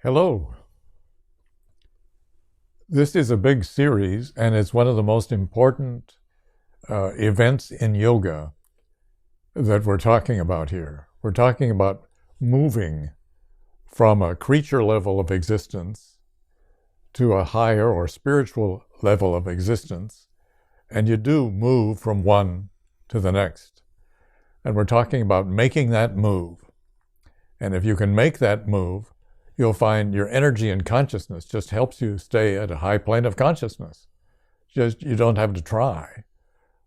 Hello. This is a big series, and it's one of the most important events in yoga that we're talking about here. We're talking about moving from a creature level of existence to a higher or spiritual level of existence, and you do move from one to the next. And we're talking about making that move. And if you can make that move, you'll find your energy and consciousness just helps you stay at a high plane of consciousness. Just you don't have to try.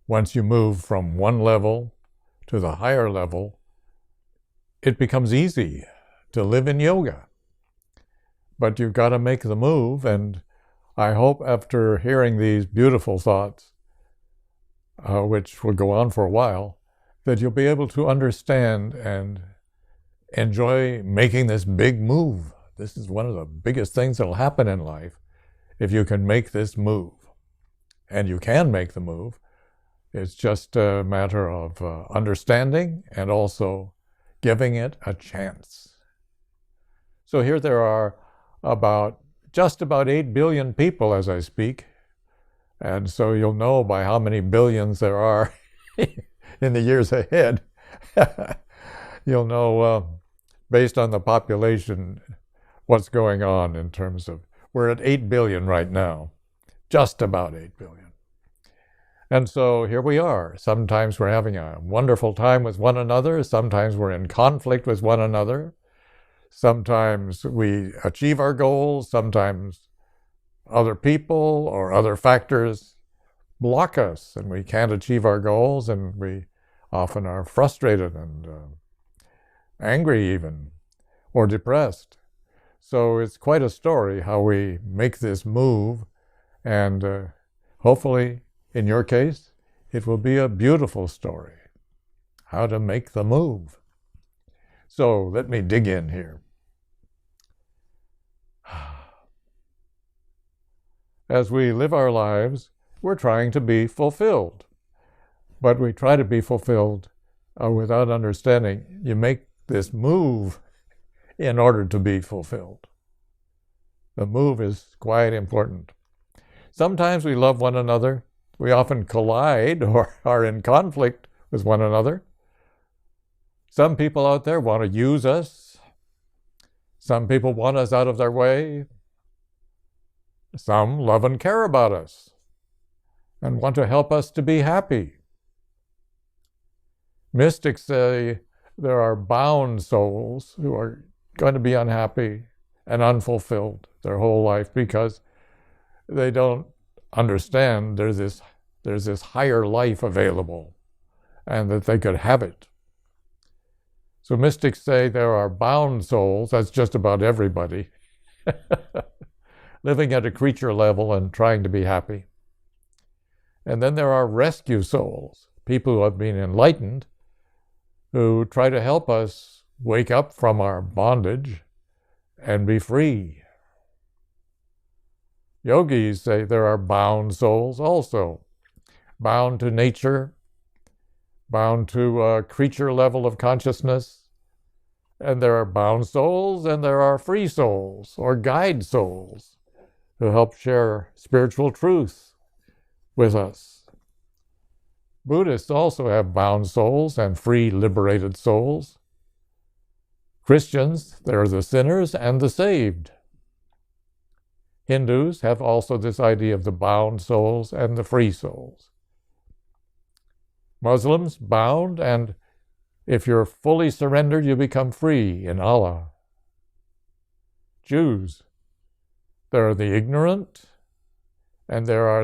Once you move from one level to the higher level, it becomes easy to live in yoga. But you've got to make the move, and I hope after hearing these beautiful thoughts, which will go on for a while, that you'll be able to understand and enjoy making this big move. This is one of the biggest things that will happen in life if you can make this move. And you can make the move. It's just a matter of understanding and also giving it a chance. So here there are just about 8 billion people as I speak. And so you'll know by how many billions there are in the years ahead. You'll know based on the population what's going on in terms of, we're at 8 billion right now, just about 8 billion. And so here we are. Sometimes we're having a wonderful time with one another. Sometimes we're in conflict with one another. Sometimes we achieve our goals. Sometimes other people or other factors block us and we can't achieve our goals, and we often are frustrated and angry even, or depressed. So it's quite a story how we make this move, and hopefully, in your case, it will be a beautiful story, how to make the move. So let me dig in here. As we live our lives, we're trying to be fulfilled, but we try to be fulfilled without understanding. You make this move in order to be fulfilled. The move is quite important. Sometimes we love one another. We often collide or are in conflict with one another. Some people out there want to use us. Some people want us out of their way. Some love and care about us and want to help us to be happy. Mystics say there are bound souls who are going to be unhappy and unfulfilled their whole life because they don't understand there's this higher life available and that they could have it. So mystics say there are bound souls, that's just about everybody, living at a creature level and trying to be happy. And then there are rescue souls, people who have been enlightened, who try to help us wake up from our bondage and be free. Yogis say there are bound souls also, bound to nature, bound to a creature level of consciousness, and there are bound souls and there are free souls or guide souls who help share spiritual truth with us. Buddhists also have bound souls and free, liberated souls. Christians, there are the sinners and the saved. Hindus have also this idea of the bound souls and the free souls. Muslims, bound, and if you're fully surrendered, you become free in Allah. Jews, there are the ignorant, and there are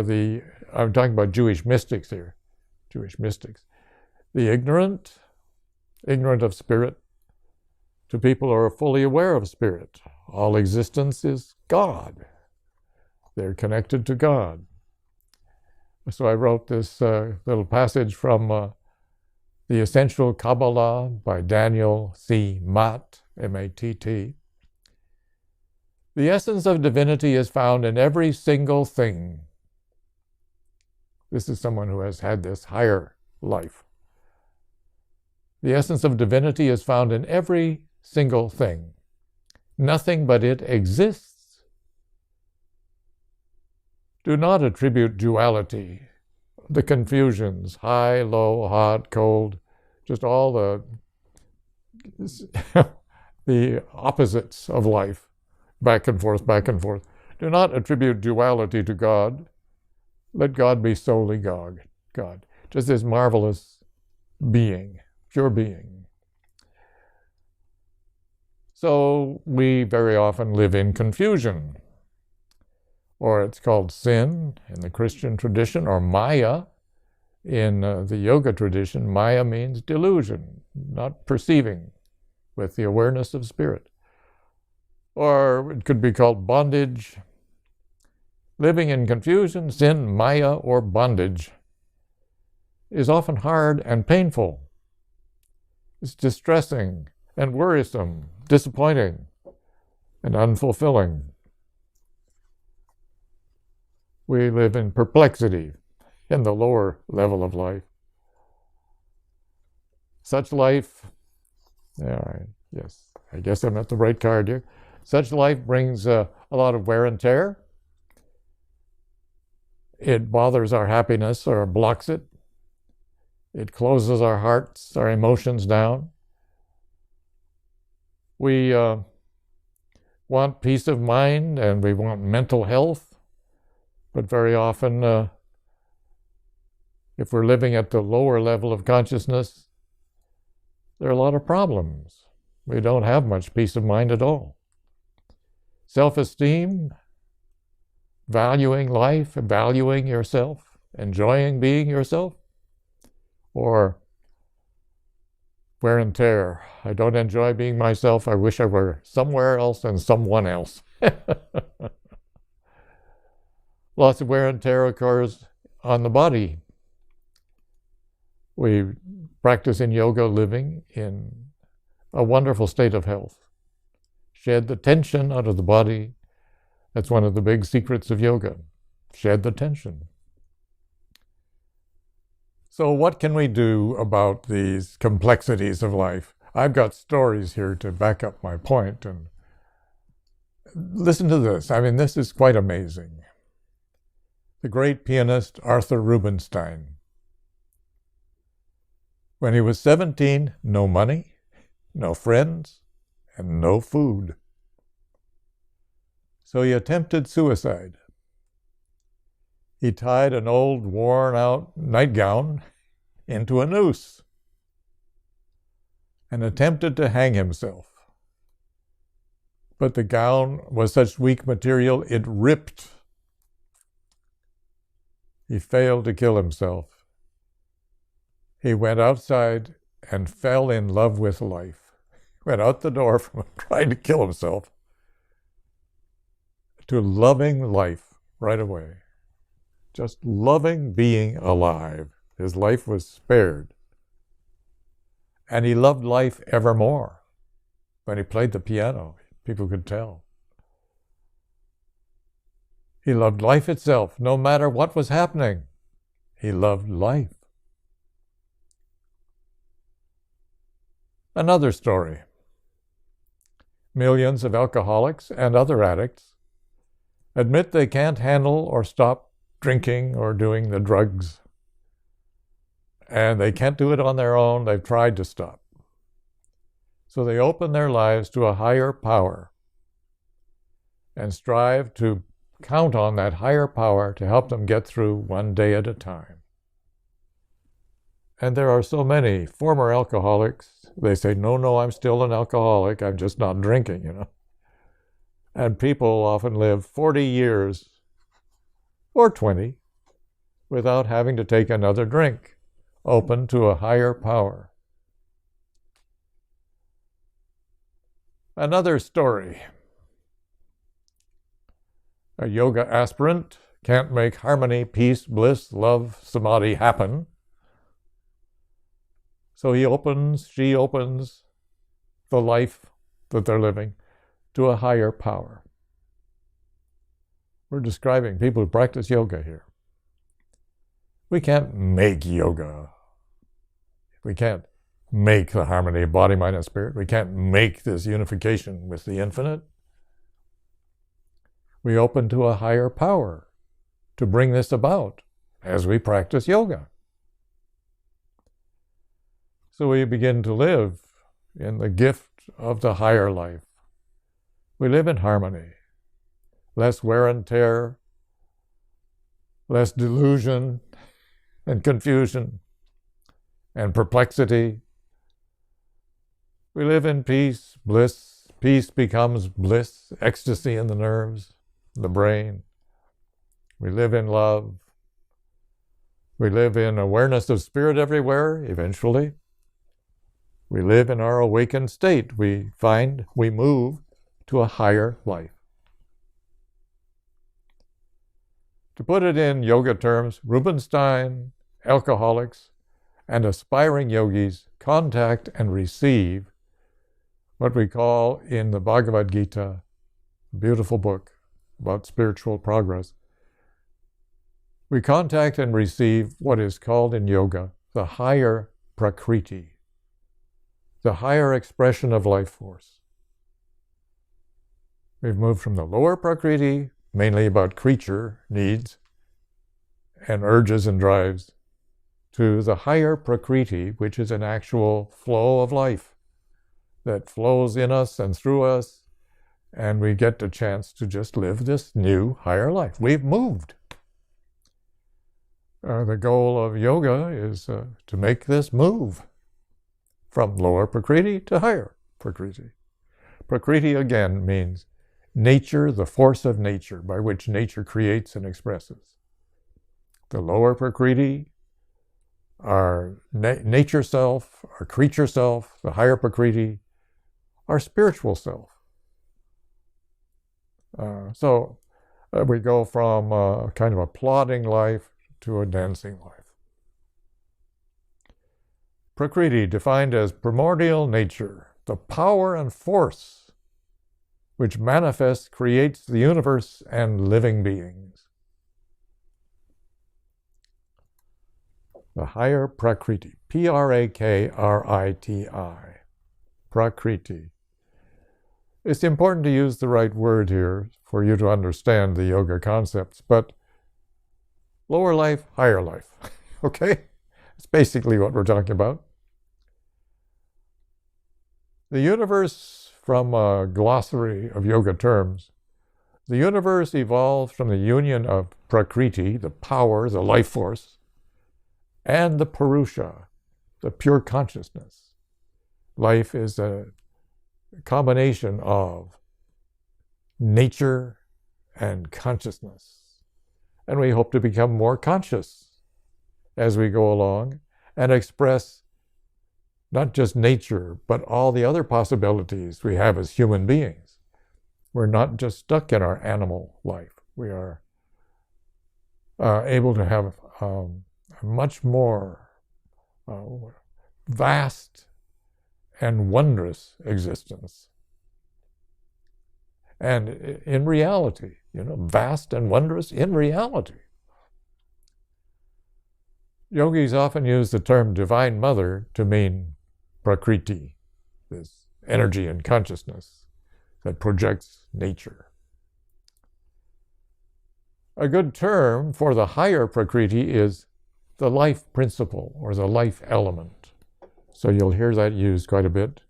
I'm talking about Jewish mystics here, Jewish mystics. The ignorant of spirit, to people who are fully aware of spirit. All existence is God. They're connected to God. So I wrote this little passage from The Essential Kabbalah by Daniel C. Matt, M-A-T-T. The essence of divinity is found in every single thing. This is someone who has had this higher life. The essence of divinity is found in every single thing. Nothing but it exists. Do not attribute duality, the confusions, high, low, hot, cold, just all the the opposites of life, back and forth, back and forth. Do not attribute duality to God. Let God be solely God, just this marvelous being, pure being. So we very often live in confusion, or it's called sin in the Christian tradition, or Maya in the yoga tradition. Maya means delusion, not perceiving with the awareness of spirit. Or it could be called bondage. Living in confusion, sin, Maya, or bondage is often hard and painful. It's distressing and worrisome, disappointing, and unfulfilling. We live in perplexity in the lower level of life. Such life, yes, I guess I'm at the right card here. Such life brings a lot of wear and tear. It bothers our happiness or blocks it. It closes our hearts, our emotions down. We want peace of mind and we want mental health, but very often, if we're living at the lower level of consciousness, there are a lot of problems. We don't have much peace of mind at all. Self-esteem, valuing life, valuing yourself, enjoying being yourself, or wear and tear. I don't enjoy being myself. I wish I were somewhere else and someone else. Lots of wear and tear occurs on the body. We practice in yoga living in a wonderful state of health. Shed the tension out of the body. That's one of the big secrets of yoga. Shed the tension. So what can we do about these complexities of life? I've got stories here to back up my point. And listen to this. I mean, this is quite amazing. The great pianist Arthur Rubinstein. When he was 17, no money, no friends, and no food. So he attempted suicide. He tied an old, worn-out nightgown into a noose and attempted to hang himself. But the gown was such weak material, it ripped. He failed to kill himself. He went outside and fell in love with life. Went out the door from trying to kill himself to loving life right away. Just loving being alive. His life was spared. And he loved life evermore. When he played the piano, people could tell. He loved life itself, no matter what was happening. He loved life. Another story. Millions of alcoholics and other addicts admit they can't handle or stop drinking or doing the drugs. And they can't do it on their own. They've tried to stop. So they open their lives to a higher power and strive to count on that higher power to help them get through one day at a time. And there are so many former alcoholics. They say, no, I'm still an alcoholic. I'm just not drinking, you know. And people often live 40 years or 20 without having to take another drink, open to a higher power. Another story. A yoga aspirant can't make harmony, peace, bliss, love, samadhi happen. So she opens the life that they're living to a higher power. We're describing people who practice yoga here. We can't make yoga. We can't make the harmony of body, mind, and spirit. We can't make this unification with the infinite. We open to a higher power to bring this about as we practice yoga. So we begin to live in the gift of the higher life. We live in harmony, less wear and tear, less delusion and confusion and perplexity. We live in peace, bliss. Peace becomes bliss, ecstasy in the nerves, the brain. We live in love. We live in awareness of spirit everywhere, eventually. We live in our awakened state. We move to a higher life. To put it in yoga terms, Rubinstein, alcoholics, and aspiring yogis contact and receive what we call in the Bhagavad Gita, a beautiful book about spiritual progress. We contact and receive what is called in yoga the higher prakriti, the higher expression of life force. We've moved from the lower prakriti, mainly about creature needs and urges and drives, to the higher prakriti, which is an actual flow of life that flows in us and through us, and we get the chance to just live this new, higher life. We've moved. The goal of yoga is to make this move from lower prakriti to higher prakriti. Prakriti, again, means nature, the force of nature, by which nature creates and expresses. The lower prakriti, our nature self, our creature self. The higher prakriti, our spiritual self. So we go from kind of a plodding life to a dancing life. Prakriti, defined as primordial nature, the power and force which manifests, creates the universe and living beings. The higher Prakriti, Prakriti, Prakriti. It's important to use the right word here for you to understand the yoga concepts, but lower life, higher life, okay? It's basically what we're talking about. The universe, from a glossary of yoga terms, the universe evolved from the union of Prakriti, the power, the life force, and the Purusha, the pure consciousness. Life is a combination of nature and consciousness. And we hope to become more conscious as we go along and express not just nature, but all the other possibilities we have as human beings. We're not just stuck in our animal life. We are able to have a much more vast and wondrous existence. And in reality, vast and wondrous in reality. Yogis often use the term Divine Mother to mean Prakriti, this energy and consciousness that projects nature. A good term for the higher Prakriti is the life principle or the life element. So you'll hear that used quite a bit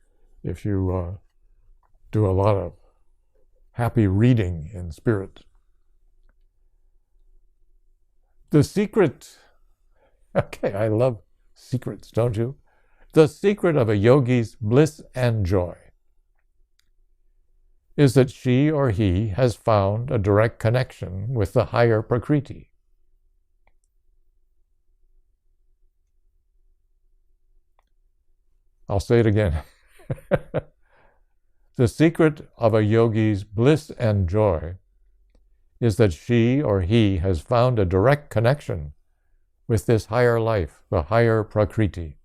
if you do a lot of happy reading in spirit. The secret, okay, I love secrets, don't you? The secret of a yogi's bliss and joy is that she or he has found a direct connection with the higher Prakriti. I'll say it again. The secret of a yogi's bliss and joy is that she or he has found a direct connection with this higher life, the higher Prakriti.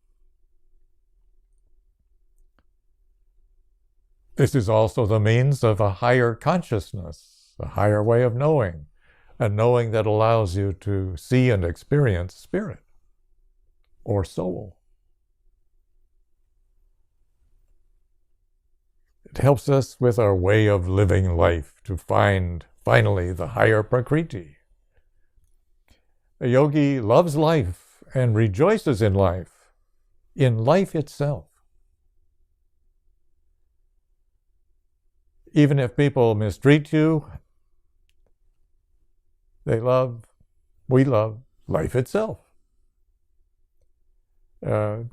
This is also the means of a higher consciousness, a higher way of knowing, a knowing that allows you to see and experience spirit or soul. It helps us with our way of living life to find, finally, the higher Prakriti. A yogi loves life and rejoices in life itself. Even if people mistreat you, we love life itself.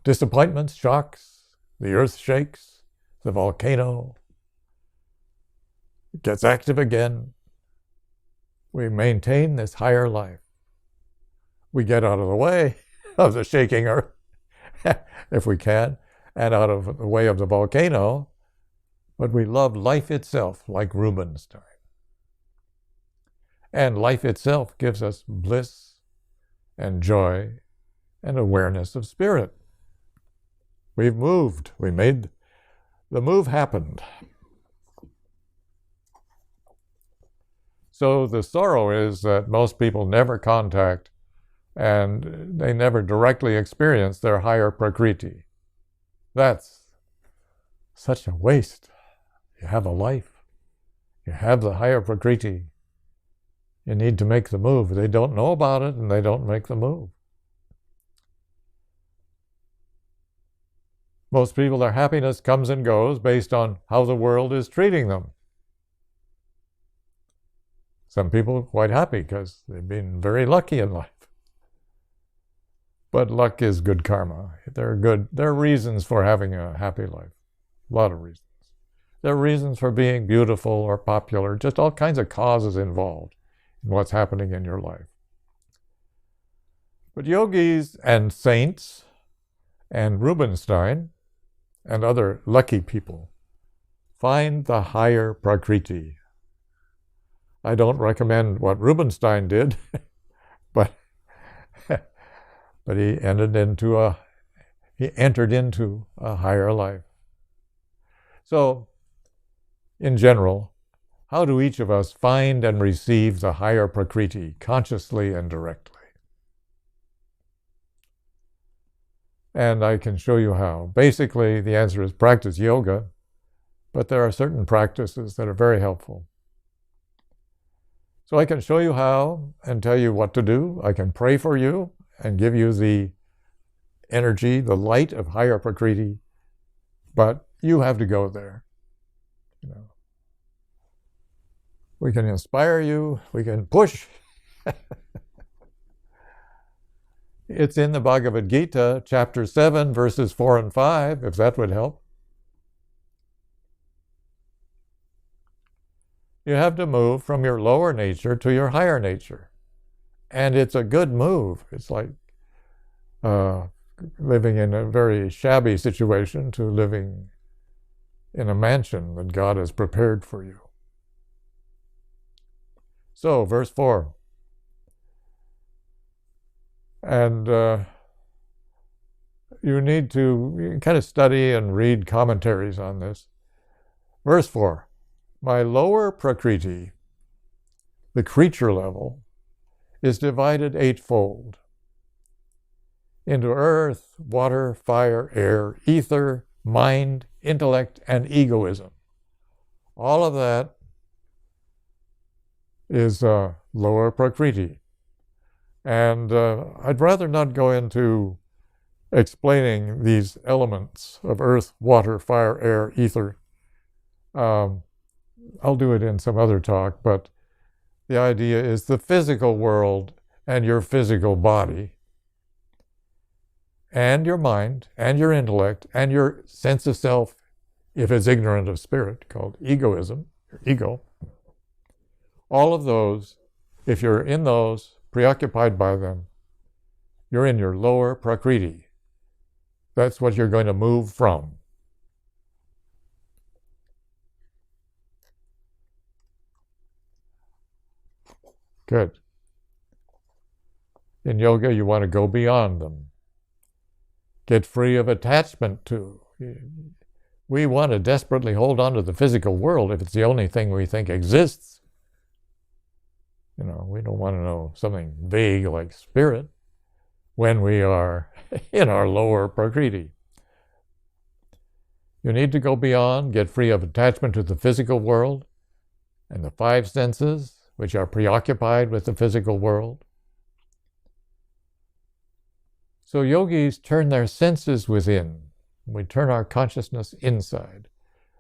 Disappointments, shocks, the earth shakes, the volcano gets active again. We maintain this higher life. We get out of the way of the shaking earth, if we can, and out of the way of the volcano, but we love life itself, like Rubinstein. And life itself gives us bliss and joy and awareness of spirit. We've moved. We made the move happened. So the sorrow is that most people never contact and they never directly experience their higher Prakriti. That's such a waste. You have a life. You have the higher Prakriti. You need to make the move. They don't know about it and they don't make the move. Most people, their happiness comes and goes based on how the world is treating them. Some people are quite happy because they've been very lucky in life. But luck is good karma. There are reasons for having a happy life. A lot of reasons. There are reasons for being beautiful or popular, just all kinds of causes involved in what's happening in your life. But yogis and saints and Rubinstein and other lucky people find the higher Prakriti. I don't recommend what Rubinstein did, but he entered into a higher life. So, in general, how do each of us find and receive the higher Prakriti consciously and directly? And I can show you how. Basically, the answer is practice yoga, but there are certain practices that are very helpful. So I can show you how and tell you what to do. I can pray for you and give you the energy, the light of higher Prakriti, but you have to go there. You know, we can inspire you, we can push. It's in the Bhagavad Gita, chapter 7, verses 4 and 5, if that would help. You have to move from your lower nature to your higher nature. And it's a good move. It's like living in a very shabby situation to living in a mansion that God has prepared for you. So, verse 4. And you need to kind of study and read commentaries on this. Verse 4. My lower Prakriti, the creature level, is divided eightfold into earth, water, fire, air, ether, mind, intellect, and egoism. All of that is lower Prakriti. And I'd rather not go into explaining these elements of earth, water, fire, air, ether. I'll do it in some other talk, but the idea is the physical world and your physical body and your mind and your intellect and your sense of self, if it's ignorant of spirit, called egoism, your ego. All of those, if you're in those, preoccupied by them, you're in your lower Prakriti. That's what you're going to move from. Good. In yoga, you want to go beyond them. Get free of attachment to. We want to desperately hold on to the physical world if it's the only thing we think exists. You know, we don't want to know something vague like spirit when we are in our lower Prakriti. You need to go beyond, get free of attachment to the physical world and the five senses, which are preoccupied with the physical world. So yogis turn their senses within. We turn our consciousness inside.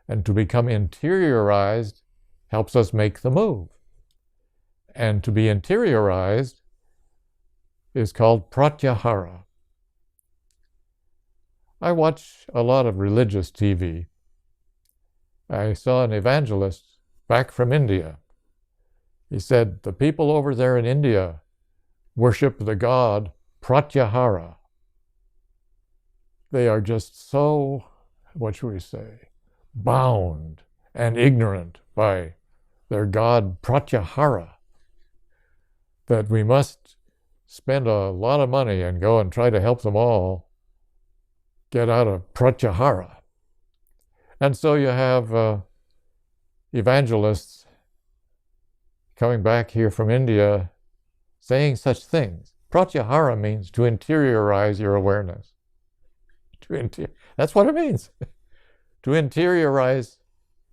And to become interiorized helps us make the move. And to be interiorized is called pratyahara. I watch a lot of religious TV. I saw an evangelist back from India. He said, the people over there in India worship the god Pratyahara. They are just so, what should we say, bound and ignorant by their god Pratyahara that we must spend a lot of money and go and try to help them all get out of Pratyahara. And so you have evangelists coming back here from India saying such things. Pratyahara means to interiorize your awareness. That's what it means. To interiorize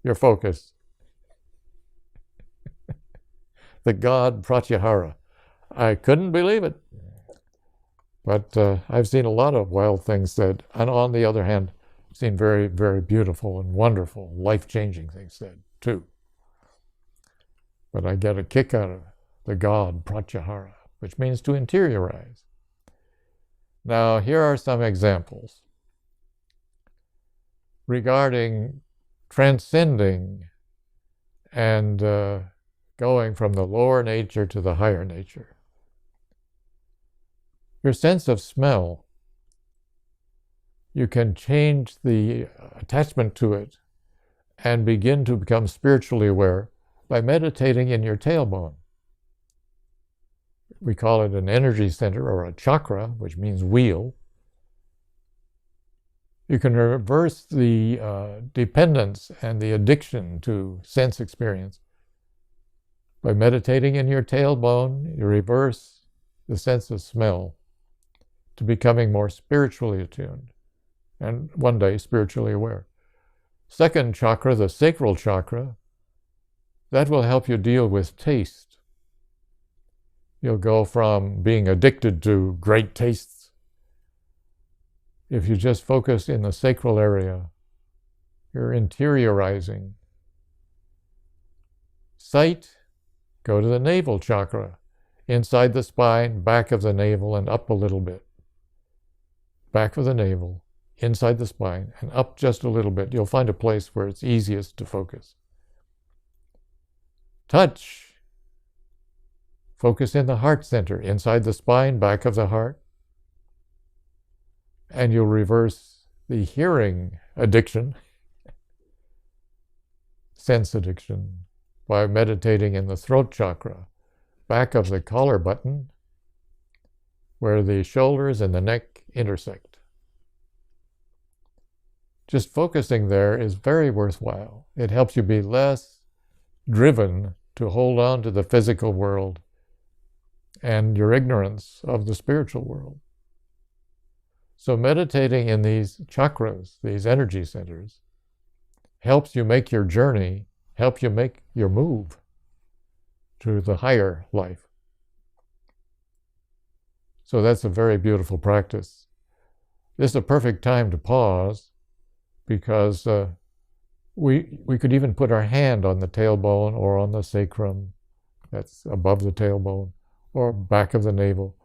your focus. The god Pratyahara. I couldn't believe it. But I've seen a lot of wild things said. And on the other hand, I've seen very, very beautiful and wonderful, life-changing things said, too. But I get a kick out of the god Pratyahara, which means to interiorize. Now, here are some examples regarding transcending and going from the lower nature to the higher nature. Your sense of smell, you can change the attachment to it and begin to become spiritually aware by meditating in your tailbone. We call it an energy center or a chakra, which means wheel. You can reverse the dependence and the addiction to sense experience. By meditating in your tailbone, you reverse the sense of smell to becoming more spiritually attuned and one day spiritually aware. Second chakra, the sacral chakra, that will help you deal with taste. You'll go from being addicted to great tastes. If you just focus in the sacral area, you're interiorizing. Sight, go to the navel chakra, inside the spine, back of the navel, and up a little bit. Back of the navel, inside the spine, and up just a little bit. You'll find a place where it's easiest to focus. Touch. Focus in the heart center, inside the spine, back of the heart. And you'll reverse the hearing addiction, sense addiction, by meditating in the throat chakra, back of the collar button, where the shoulders and the neck intersect. Just focusing there is very worthwhile. It helps you be less driven to hold on to the physical world and your ignorance of the spiritual world. So meditating in these chakras, these energy centers, helps you make your journey, helps you make your move to the higher life. So that's a very beautiful practice. This is a perfect time to pause because we could even put our hand on the tailbone or on the sacrum, that's above the tailbone, or back of the navel.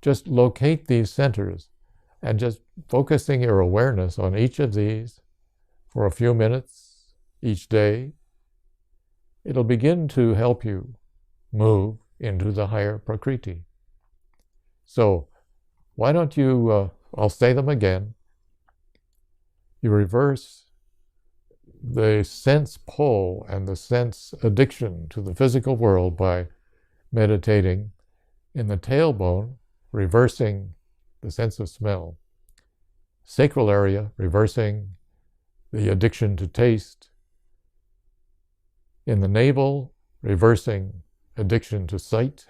Just locate these centers and just focusing your awareness on each of these for a few minutes each day, it'll begin to help you move into the higher Prakriti. So why don't you, I'll say them again, you reverse the sense pull and the sense addiction to the physical world by meditating in the tailbone, reversing the sense of smell. Sacral area, reversing the addiction to taste. In the navel, reversing addiction to sight.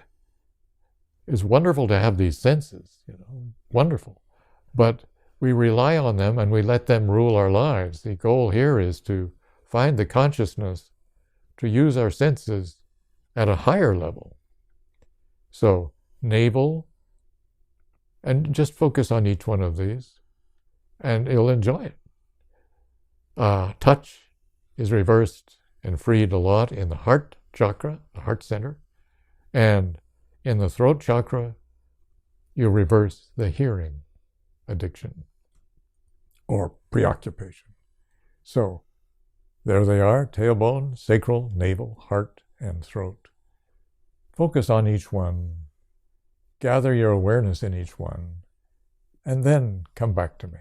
It's wonderful to have these senses, wonderful. But we rely on them and we let them rule our lives. The goal here is to find the consciousness to use our senses at a higher level. So, navel, and just focus on each one of these, and you'll enjoy it. Touch is reversed and freed a lot in the heart chakra, the heart center, and in the throat chakra, you reverse the hearing addiction or preoccupation. So, there they are, tailbone, sacral, navel, heart, and throat. Focus on each one, gather your awareness in each one, and then come back to me.